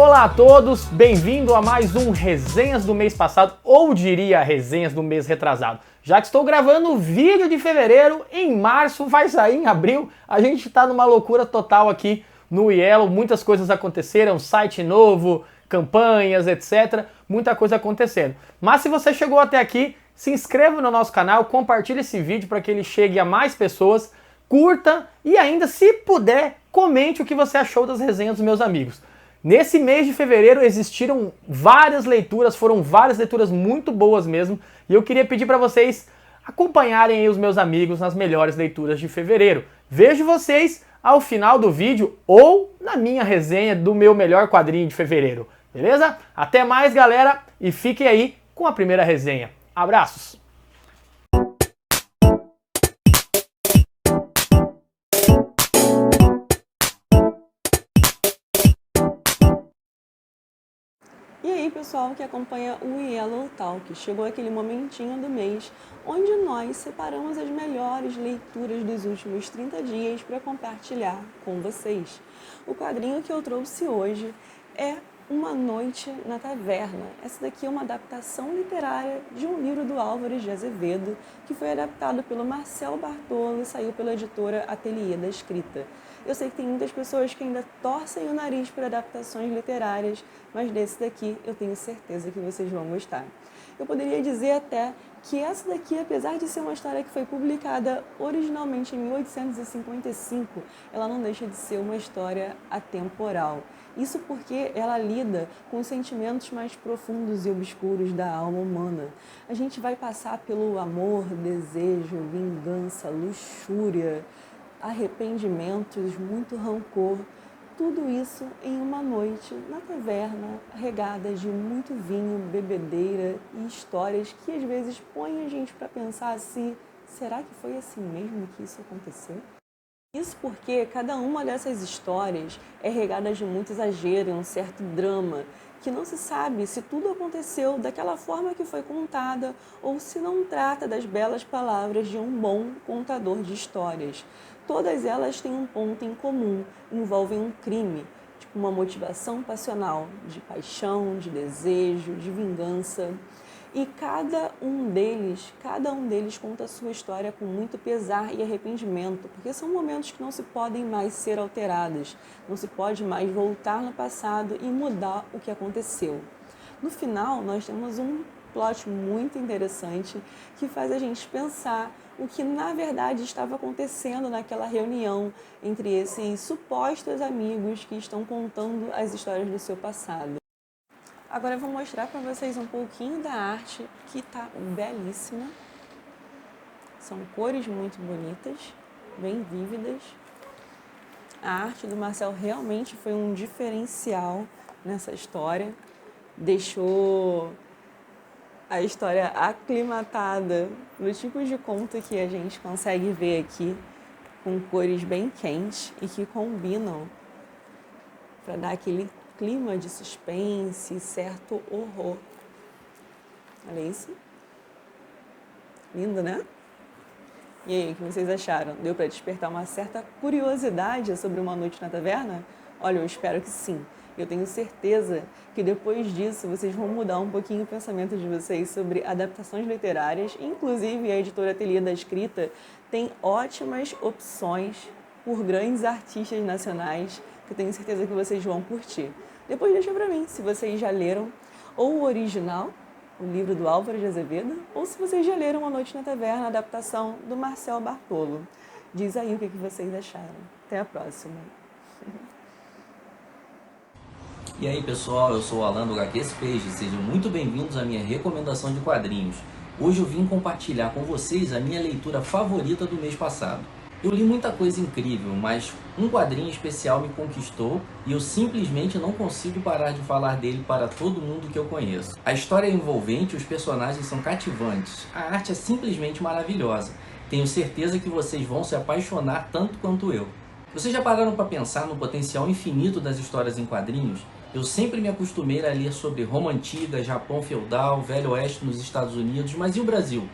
Olá a todos, bem-vindo a mais um Resenhas do mês passado, ou diria Resenhas do mês retrasado. Já que estou gravando o vídeo de fevereiro, em março vai sair em abril, a gente está numa loucura total aqui no Yellow, muitas coisas aconteceram, site novo, campanhas, etc, muita coisa acontecendo. Mas se você chegou até aqui, se inscreva no nosso canal, compartilhe esse vídeo para que ele chegue a mais pessoas, curta e ainda, se puder, comente o que você achou das resenhas dos meus amigos. Nesse mês de fevereiro existiram várias leituras, foram várias leituras muito boas mesmo, e eu queria pedir para vocês acompanharem aí os meus amigos nas melhores leituras de fevereiro. Vejo vocês ao final do vídeo ou na minha resenha do meu melhor quadrinho de fevereiro, beleza? Até mais, galera, e fiquem aí com a primeira resenha. Abraços! E aí, pessoal que acompanha o Yellow Talk, chegou aquele momentinho do mês onde nós separamos as melhores leituras dos últimos 30 dias para compartilhar com vocês. O quadrinho que eu trouxe hoje é Uma Noite na Taverna. Essa daqui é uma adaptação literária de um livro do Álvares de Azevedo, que foi adaptado pelo Marcel Bartolo e saiu pela editora Ateliê da Escrita. Eu sei que tem muitas pessoas que ainda torcem o nariz por adaptações literárias, mas desse daqui eu tenho certeza que vocês vão gostar. Eu poderia dizer até que essa daqui, apesar de ser uma história que foi publicada originalmente em 1855, ela não deixa de ser uma história atemporal. Isso porque ela lida com os sentimentos mais profundos e obscuros da alma humana. A gente vai passar pelo amor, desejo, vingança, luxúria, arrependimentos, muito rancor, tudo isso em uma noite na taverna, regada de muito vinho, bebedeira e histórias que às vezes põem a gente para pensar assim, será que foi assim mesmo que isso aconteceu? Isso porque cada uma dessas histórias é regada de muito exagero e um certo drama, que não se sabe se tudo aconteceu daquela forma que foi contada ou se não trata das belas palavras de um bom contador de histórias. Todas elas têm um ponto em comum, envolvem um crime, tipo uma motivação passional, de paixão, de desejo, de vingança. E cada um deles conta a sua história com muito pesar e arrependimento, porque são momentos que não se podem mais ser alterados, não se pode mais voltar no passado e mudar o que aconteceu. No final, nós temos um plot muito interessante que faz a gente pensar o que na verdade estava acontecendo naquela reunião entre esses supostos amigos que estão contando as histórias do seu passado. Agora eu vou mostrar para vocês um pouquinho da arte, que está belíssima. São cores muito bonitas, bem vívidas. A arte do Marcel realmente foi um diferencial nessa história. Deixou a história aclimatada no tipo de conto que a gente consegue ver aqui, com cores bem quentes e que combinam para dar aquele clima de suspense, certo horror. Olha isso. Lindo, né? E aí, o que vocês acharam? Deu para despertar uma certa curiosidade sobre Uma Noite na Taverna? Olha, eu espero que sim. Eu tenho certeza que depois disso vocês vão mudar um pouquinho o pensamento de vocês sobre adaptações literárias. Inclusive, a editora Ateliê da Escrita tem ótimas opções por grandes artistas nacionais, que eu tenho certeza que vocês vão curtir. Depois deixa pra mim se vocês já leram ou o original, o livro do Álvares de Azevedo, ou se vocês já leram Uma Noite na Taverna, a adaptação do Marcel Bartolo. Diz aí o que vocês acharam. Até a próxima. E aí pessoal, eu sou o Alan do HQ Space, sejam muito bem-vindos à minha recomendação de quadrinhos. Hoje eu vim compartilhar com vocês a minha leitura favorita do mês passado. Eu li muita coisa incrível, mas um quadrinho especial me conquistou e eu simplesmente não consigo parar de falar dele para todo mundo que eu conheço. A história é envolvente e os personagens são cativantes. A arte é simplesmente maravilhosa. Tenho certeza que vocês vão se apaixonar tanto quanto eu. Vocês já pararam para pensar no potencial infinito das histórias em quadrinhos? Eu sempre me acostumei a ler sobre Roma Antiga, Japão feudal, Velho Oeste nos Estados Unidos, mas e o Brasil?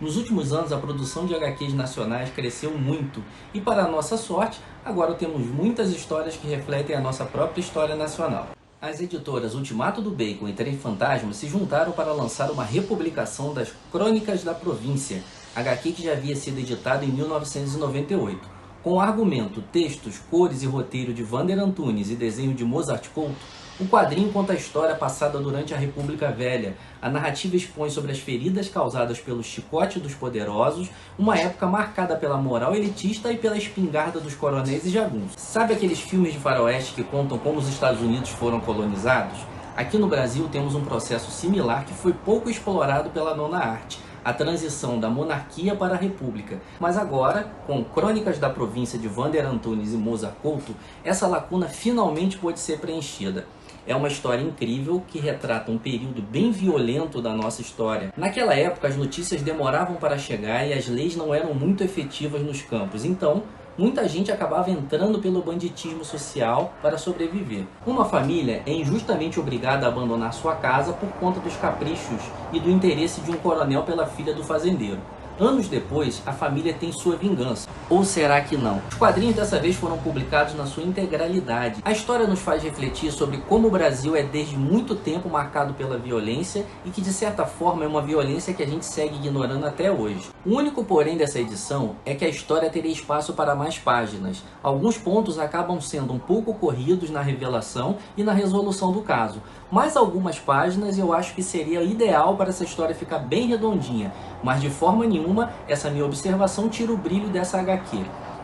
Nos últimos anos, a produção de HQs nacionais cresceu muito e, para a nossa sorte, agora temos muitas histórias que refletem a nossa própria história nacional. As editoras Ultimato do Bacon e Trem Fantasma se juntaram para lançar uma republicação das Crônicas da Província, HQ que já havia sido editado em 1998. Com o argumento, textos, cores e roteiro de Wander Antunes e desenho de Mozart Couto, o quadrinho conta a história passada durante a República Velha. A narrativa expõe sobre as feridas causadas pelo chicote dos poderosos, uma época marcada pela moral elitista e pela espingarda dos coronéis e jagunços. Sabe aqueles filmes de faroeste que contam como os Estados Unidos foram colonizados? Aqui no Brasil temos um processo similar que foi pouco explorado pela nona arte, a transição da monarquia para a república. Mas agora, com Crônicas da Província de Wander Antunes e Mozart Couto, essa lacuna finalmente pode ser preenchida. É uma história incrível que retrata um período bem violento da nossa história. Naquela época, as notícias demoravam para chegar e as leis não eram muito efetivas nos campos. Então, muita gente acabava entrando pelo banditismo social para sobreviver. Uma família é injustamente obrigada a abandonar sua casa por conta dos caprichos e do interesse de um coronel pela filha do fazendeiro. Anos depois, a família tem sua vingança. Ou será que não? Os quadrinhos dessa vez foram publicados na sua integralidade. A história nos faz refletir sobre como o Brasil é desde muito tempo marcado pela violência e que de certa forma é uma violência que a gente segue ignorando até hoje. O único porém dessa edição é que a história teria espaço para mais páginas. Alguns pontos acabam sendo um pouco corridos na revelação e na resolução do caso. Mais algumas páginas eu acho que seria ideal para essa história ficar bem redondinha, mas de forma nenhuma essa minha observação tira o brilho dessa HQ.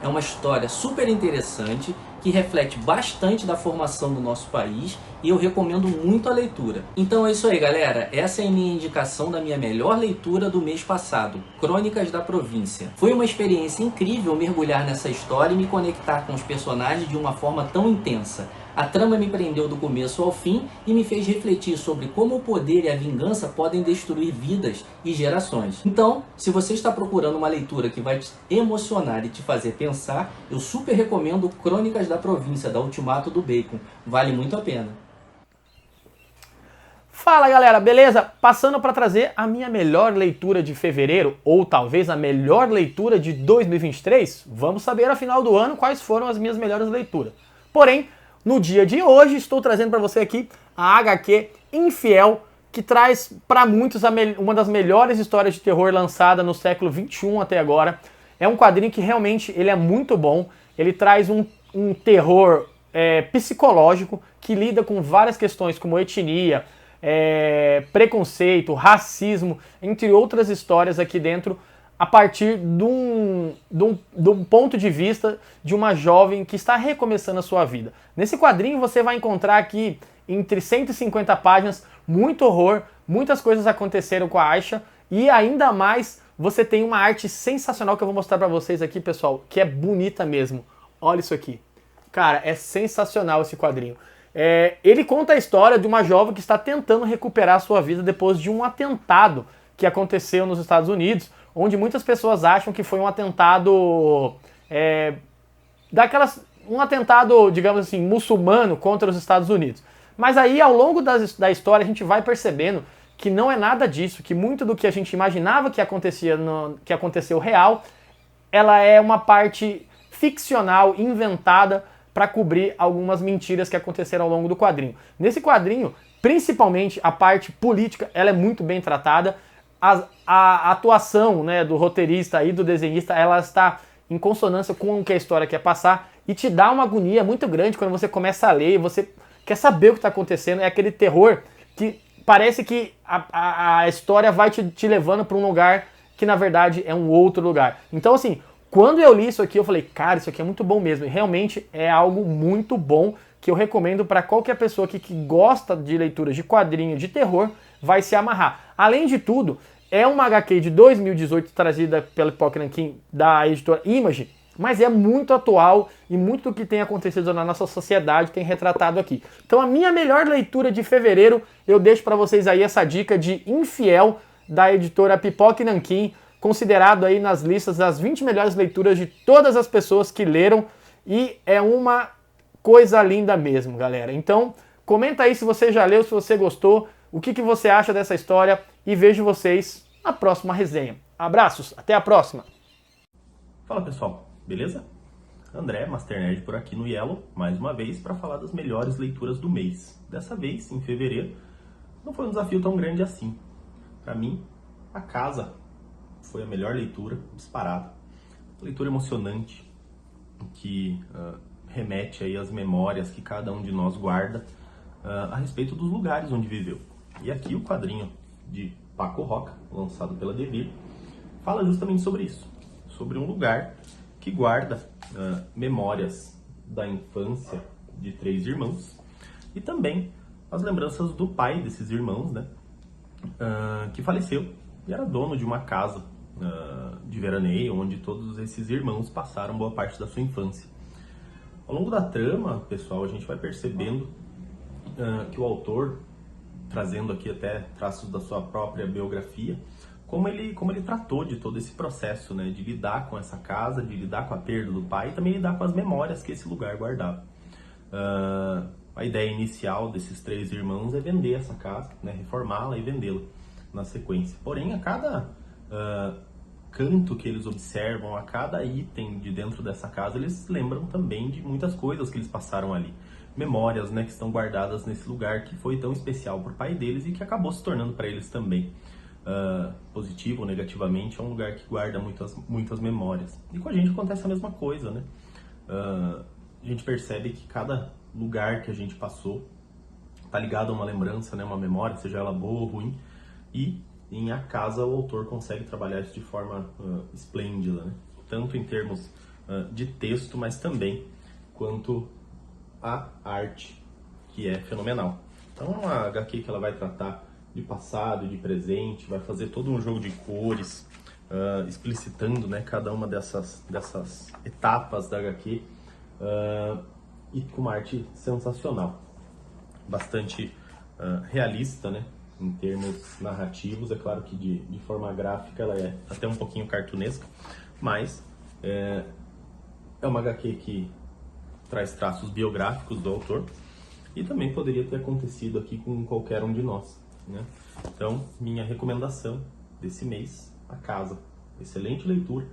É uma história super interessante, que reflete bastante da formação do nosso país e eu recomendo muito a leitura. Então é isso aí, galera. Essa é a minha indicação da minha melhor leitura do mês passado, Crônicas da Província. Foi uma experiência incrível mergulhar nessa história e me conectar com os personagens de uma forma tão intensa. A trama me prendeu do começo ao fim e me fez refletir sobre como o poder e a vingança podem destruir vidas e gerações. Então, se você está procurando uma leitura que vai te emocionar e te fazer pensar, eu super recomendo Crônicas da Província, da Ultimato do Bacon. Vale muito a pena. Fala galera, beleza? Passando para trazer a minha melhor leitura de fevereiro, ou talvez a melhor leitura de 2023, vamos saber ao final do ano quais foram as minhas melhores leituras. Porém, no dia de hoje estou trazendo para você aqui a HQ Infiel, que traz para muitos uma das melhores histórias de terror lançada no século XXI até agora. É um quadrinho que realmente ele é muito bom, ele traz um terror psicológico que lida com várias questões como etnia, preconceito, racismo, entre outras histórias aqui dentro, a partir de um ponto de vista de uma jovem que está recomeçando a sua vida. Nesse quadrinho você vai encontrar aqui, entre 150 páginas, muito horror, muitas coisas aconteceram com a Aisha, e ainda mais você tem uma arte sensacional que eu vou mostrar pra vocês aqui, pessoal, que é bonita mesmo. Olha isso aqui. Cara, é sensacional esse quadrinho. Ele conta a história de uma jovem que está tentando recuperar a sua vida depois de um atentado que aconteceu nos Estados Unidos, onde muitas pessoas acham que foi um atentado, um atentado, digamos assim, muçulmano contra os Estados Unidos. Mas aí, ao longo da história, a gente vai percebendo que não é nada disso, que muito do que a gente imaginava que aconteceu real, ela é uma parte ficcional, inventada, para cobrir algumas mentiras que aconteceram ao longo do quadrinho. Nesse quadrinho, principalmente a parte política, ela é muito bem tratada. A atuação, né, do roteirista e do desenhista, ela está em consonância com o que a história quer passar e te dá uma agonia muito grande quando você começa a ler e você quer saber o que está acontecendo. É aquele terror que parece que a história vai te levando para um lugar que na verdade é um outro lugar. Então assim, quando eu li isso aqui eu falei, cara, isso aqui é muito bom mesmo, e realmente é algo muito bom que eu recomendo para qualquer pessoa que gosta de leituras de quadrinho de terror, vai se amarrar. Além de tudo, é uma HQ de 2018 trazida pela Pipoca Nanquim da editora Image, mas é muito atual e muito do que tem acontecido na nossa sociedade tem retratado aqui. Então a minha melhor leitura de fevereiro, eu deixo para vocês aí essa dica de Infiel da editora Pipoca Nanquim, considerado aí nas listas das 20 melhores leituras de todas as pessoas que leram, e é uma coisa linda mesmo, galera. Então comenta aí se você já leu, se você gostou, o que você acha dessa história, e vejo vocês na próxima resenha. Abraços, até a próxima! Fala pessoal, beleza? André, Master Nerd por aqui no Yellow, mais uma vez para falar das melhores leituras do mês. Dessa vez, em fevereiro, não foi um desafio tão grande assim. Para mim, A Casa foi a melhor leitura, disparada. Leitura emocionante, que remete aí às memórias que cada um de nós guarda a respeito dos lugares onde viveu. E aqui o quadrinho de Paco Roca, lançado pela Devir, fala justamente sobre isso, sobre um lugar que guarda memórias da infância de 3 irmãos e também as lembranças do pai desses irmãos, né, que faleceu e era dono de uma casa de veraneio onde todos esses irmãos passaram boa parte da sua infância. Ao longo da trama, pessoal, a gente vai percebendo que o autor, trazendo aqui até traços da sua própria biografia, como ele tratou de todo esse processo, né, de lidar com essa casa, de lidar com a perda do pai e também lidar com as memórias que esse lugar guardava. A ideia inicial desses 3 irmãos é vender essa casa, né, reformá-la e vendê-la na sequência. Porém, a cada canto que eles observam, a cada item de dentro dessa casa, eles lembram também de muitas coisas que eles passaram ali. Memórias, né, que estão guardadas nesse lugar que foi tão especial para o pai deles e que acabou se tornando para eles também. Positivo ou negativamente, é um lugar que guarda muitas memórias. E com a gente acontece a mesma coisa, né? A gente percebe que cada lugar que a gente passou está ligado a uma lembrança, né? Uma memória, seja ela boa ou ruim. E em A Casa o autor consegue trabalhar isso de forma esplêndida, né? Tanto em termos de texto, mas também quanto a arte, que é fenomenal. Então é uma HQ que ela vai tratar de passado, de presente, vai fazer todo um jogo de cores, explicitando, né, cada uma dessas etapas da HQ, e com uma arte sensacional, bastante realista, né, em termos narrativos. É claro que de forma gráfica ela é até um pouquinho cartunesca, mas é uma HQ que traz traços biográficos do autor e também poderia ter acontecido aqui com qualquer um de nós, né? Então, minha recomendação desse mês, A Casa. Excelente leitura.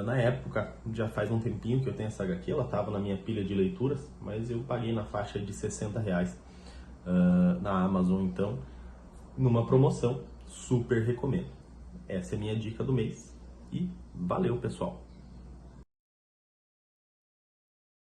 Na época, já faz um tempinho que eu tenho essa HQ, ela estava na minha pilha de leituras, mas eu paguei na faixa de R$60 na Amazon, então, numa promoção, super recomendo. Essa é a minha dica do mês e valeu, pessoal!